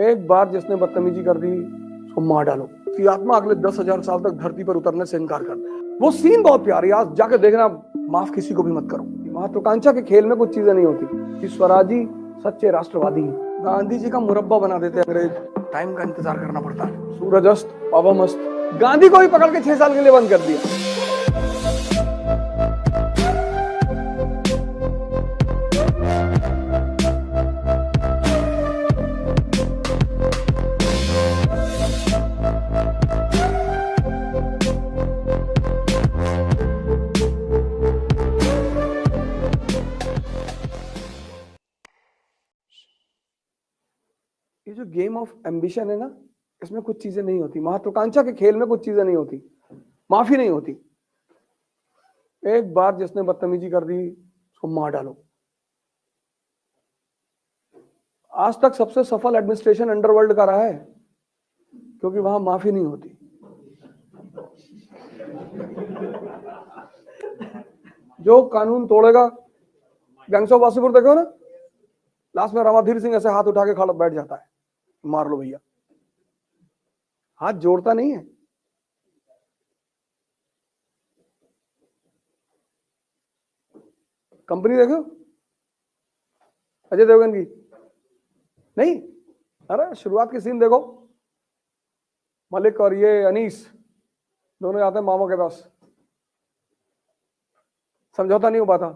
एक बार जिसने बदतमीजी कर दी उसको मार डालो, उसकी आत्मा अगले 10,000 साल तक धरती पर उतरने से इनकार कर दे। वो सीन बहुत प्यारी, आज जाके देखना, माफ किसी को भी मत करो। महत्वाकांक्षा के खेल में कुछ चीजें नहीं होती। स्वराजी सच्चे राष्ट्रवादी गांधी जी का मुरब्बा बना देते अंग्रेज, टाइम का इंतजार करना पड़ता है। सूरज अस्त पावा मस्त, गांधी को भी पकड़ के 6 साल के लिए बंद कर दिया। ये जो गेम ऑफ एम्बिशन है ना, इसमें कुछ चीजें नहीं होती। महत्वाकांक्षा के खेल में कुछ चीजें नहीं होती, माफी नहीं होती। एक बार जिसने बदतमीजी कर दी उसको मार डालो। आज तक सबसे सफल एडमिनिस्ट्रेशन अंडरवर्ल्ड का रहा है, क्योंकि वहां माफी नहीं होती। जो कानून तोड़ेगा, गैंग्स ऑफ वासेपुर देखो ना, लास्ट में रामाधीर सिंह ऐसे हाथ उठा के खड़ा बैठ जाता है, मार लो भैया, हाथ जोड़ता नहीं है। कंपनी देखो अजय देवगन की, नहीं, अरे शुरुआत की सीन देखो, मलिक और ये अनीस दोनों जाते हैं मामा के पास, समझौता नहीं हो पाता,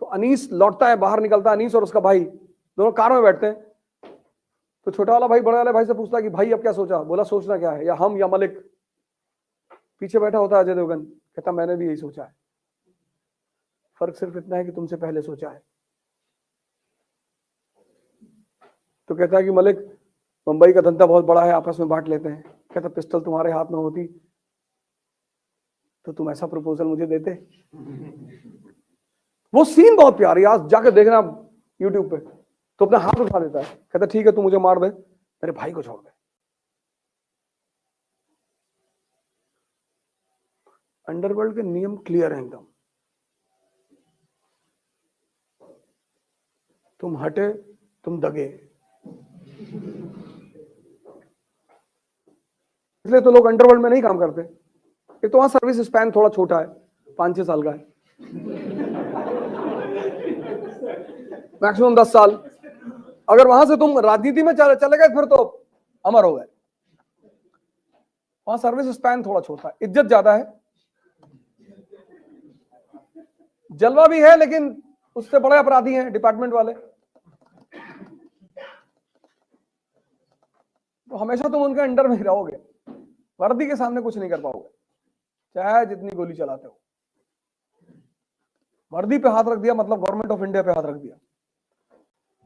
तो अनीस लौटता है, बाहर निकलता है, अनीस और उसका भाई दोनों कार में बैठते हैं। तो छोटा वाला भाई बड़े वाले भाई से पूछता है कि भाई अब क्या सोचा? बोला सोचना क्या है, या हम या मलिक। पीछे बैठा होता है अजय देवगन, कहता मैंने भी यही सोचा है, फर्क सिर्फ इतना है कि तुमसे पहले सोचा है। तो कहता है कि मलिक, मुंबई का धंधा बहुत बड़ा है, आपस में बांट लेते हैं। कहता पिस्टल तुम्हारे हाथ में होती तो तुम ऐसा प्रपोजल मुझे देते। वो सीन बहुत प्यारी, आज जाके देखना यूट्यूब पे, तो अपना हाथ उठा देता है, कहता ठीक है तू मुझे मार दे, मेरे भाई को छोड़ दे। अंडरवर्ल्ड के नियम क्लियर हैं एकदम, तुम हटे तुम दगे। इसलिए तो लोग अंडरवर्ल्ड में नहीं काम करते। एक तो वहां सर्विस स्पैन थोड़ा छोटा है, 5-6 साल का है, मैक्सिमम 10 साल। अगर वहां से तुम राजनीति में चले गए फिर तो अमर हो गए। वहां सर्विस स्पैन थोड़ा छोटा है, इज्जत ज्यादा है, जलवा भी है, लेकिन उससे बड़े अपराधी हैं डिपार्टमेंट वाले, तो हमेशा तुम उनके अंडर में ही रहोगे, वर्दी के सामने कुछ नहीं कर पाओगे, चाहे जितनी गोली चलाते हो। वर्दी पे हाथ रख दिया मतलब गवर्नमेंट ऑफ इंडिया पे हाथ रख दिया।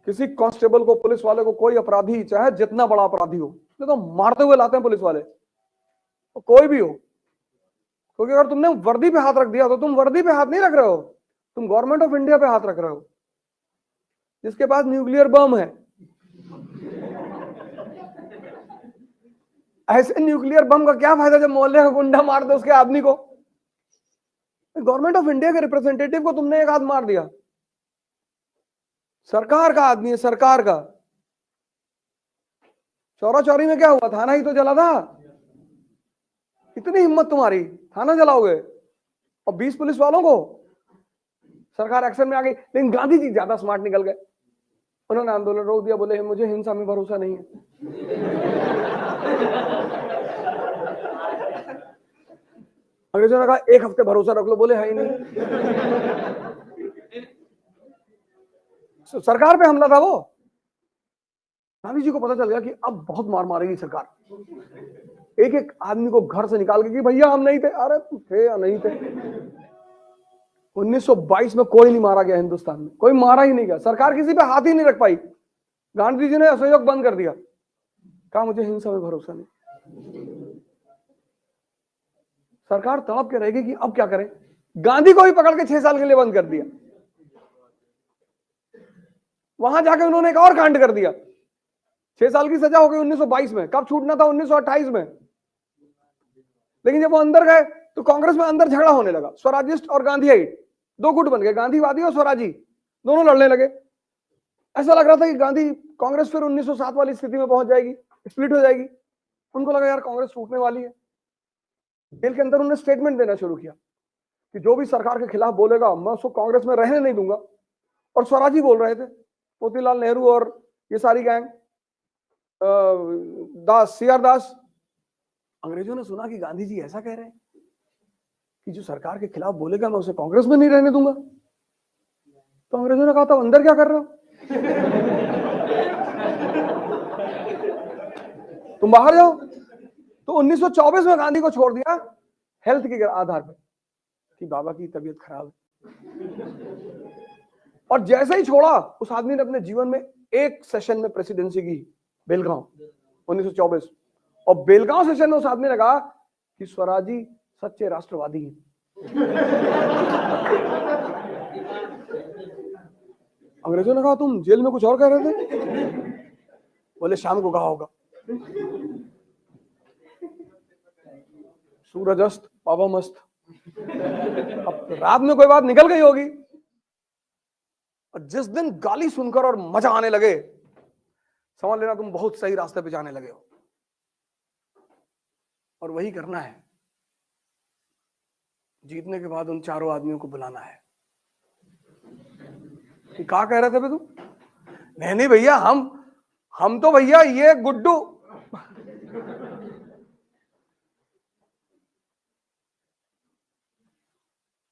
किसी कांस्टेबल को, पुलिस वाले को, कोई अपराधी चाहे जितना बड़ा अपराधी हो, तो मारते हुए लाते हैं पुलिस वाले, तो कोई भी हो, क्योंकि अगर तुमने वर्दी पे हाथ रख दिया तो तुम वर्दी पे हाथ नहीं रख रहे हो, तुम गवर्नमेंट ऑफ इंडिया पे हाथ रख रहे हो, जिसके पास न्यूक्लियर बम है। ऐसे न्यूक्लियर बम का क्या फायदा जब मोहल्ले का गुंडा मार दे उसके आदमी को। गवर्नमेंट ऑफ इंडिया के रिप्रेजेंटेटिव को तुमने एक हाथ मार दिया, सरकार का आदमी है, सरकार का। चौरा चौरी में क्या हुआ, थाना ही तो जला था। इतनी हिम्मत तुम्हारी, थाना जलाओगे, और 20 पुलिस वालों को। सरकार एक्शन में आ गई, लेकिन गांधी जी ज्यादा स्मार्ट निकल गए, उन्होंने आंदोलन रोक दिया, बोले मुझे हिंसा में भरोसा नहीं है। अंग्रेजों ने कहा 1 हफ्ते भरोसा रख लो, बोले है ही नहीं। सरकार पे हमला था वो। गांधी जी को पता चल गया कि अब बहुत मार मारेगी सरकार। एक एक आदमी को घर से निकाल के कि भैया हम नहीं थे, अरे तुम थे या नहीं थे। 1922 में कोई नहीं मारा गया हिंदुस्तान में, कोई मारा ही नहीं गया, सरकार किसी पे हाथ ही नहीं रख पाई। गांधी जी ने असहयोग बंद कर दिया, कहा मुझे हिंसा में भरोसा नहीं। सरकार तड़प के रहेगी कि अब क्या करें। गांधी को भी पकड़ के 6 साल के लिए बंद कर दिया। वहां जाके उन्होंने एक और कांड कर दिया, 6 साल की सजा हो गई 1922 में, कब छूटना था 1928 में। लेकिन जब वो अंदर गए तो कांग्रेस में अंदर झगड़ा होने लगा, स्वराजिस्ट और गांधीआईट 2 गुट बन गए, गांधीवादी और स्वराजी दोनों लड़ने लगे। ऐसा लग रहा था कि गांधी कांग्रेस फिर 1907 वाली स्थिति में पहुंच जाएगी, स्प्लिट हो जाएगी। उनको लगा यार कांग्रेस टूटने वाली है। जेल के अंदर उन्होंने स्टेटमेंट देना शुरू किया कि जो भी सरकार के खिलाफ बोलेगा मैं उसको कांग्रेस में रहने नहीं दूंगा। और स्वराज ही बोल रहे थे, मोतीलाल नेहरू और ये सारी गैंग, दास, सीआर दास। अंग्रेजों ने सुना कि गांधी जी ऐसा कह रहे हैं कि जो सरकार के खिलाफ बोलेगा मैं उसे कांग्रेस में नहीं रहने दूंगा। तो अंग्रेजों ने कहा था अंदर क्या कर रहे हो, तुम बाहर जाओ। तो 1924 में गांधी को छोड़ दिया हेल्थ के आधार पर कि बाबा की तबीयत खराब है। और जैसे ही छोड़ा उस आदमी ने अपने जीवन में एक सेशन में प्रेसिडेंसी की, बेलगांव 1924। और बेलगांव सेशन में उस आदमी ने कहा कि स्वराज जी सच्चे राष्ट्रवादी हैं। अंग्रेजों ने कहा तुम जेल में कुछ और कह रहे थे? बोले शाम को कहा होगा। सूरज अस्त बाबा मस्त। अब रात में कोई बात निकल गई होगी। और जिस दिन गाली सुनकर और मजा आने लगे, समझ लेना तुम बहुत सही रास्ते पे जाने लगे हो। और वही करना है। जीतने के बाद उन चारों आदमियों को बुलाना है कि क्या कह रहे थे तुम? नहीं भैया, हम तो भैया ये गुड्डू।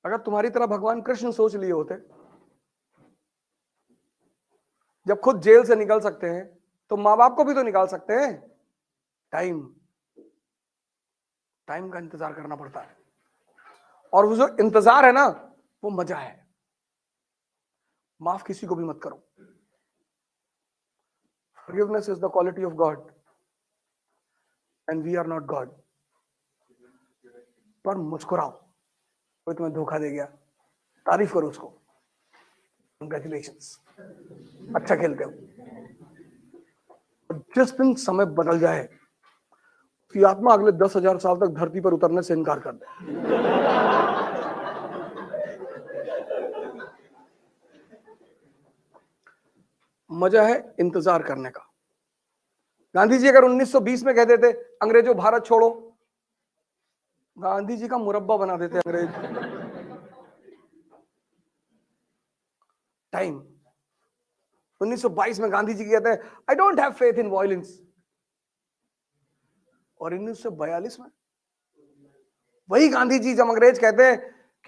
अगर तुम्हारी तरह भगवान कृष्ण सोच लिए होते, जब खुद जेल से निकल सकते हैं तो मां बाप को भी तो निकाल सकते हैं। टाइम का इंतजार करना पड़ता है। और वो जो इंतजार है ना, वो मजा है। माफ किसी को भी मत करो। Forgiveness is the quality of God and we are not God. पर मुस्कुराओ, कोई तुम्हें धोखा दे गया, तारीफ करो उसको, कंग्रेचुलेशंस, अच्छा खेलते हो। जिस दिन समय बदल जाए, उसकी आत्मा अगले 10,000 साल तक धरती पर उतरने से इनकार कर दे। मजा है इंतजार करने का। गांधी जी अगर 1920 में कहते थे अंग्रेजों भारत छोड़ो, गांधी जी का मुरब्बा बना देते अंग्रेज। टाइम 1922 में गांधी जी कहते हैं I don't have faith in violence. और 1942 में वही गांधी जी जब अंग्रेज कहते हैं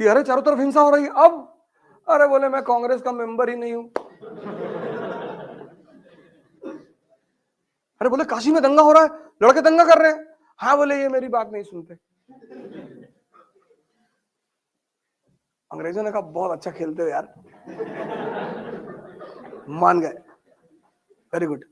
कि अरे चारों तरफ हिंसा हो रही है, अब अरे बोले मैं कांग्रेस का मेंबर ही नहीं हूं। अरे बोले काशी में दंगा हो रहा है, लड़के दंगा कर रहे हैं। हाँ बोले ये मेरी बात नहीं सुनते। अंग्रेजों ने कहा बहुत अच्छा खेलते हो यार, मान गए, वेरी गुड।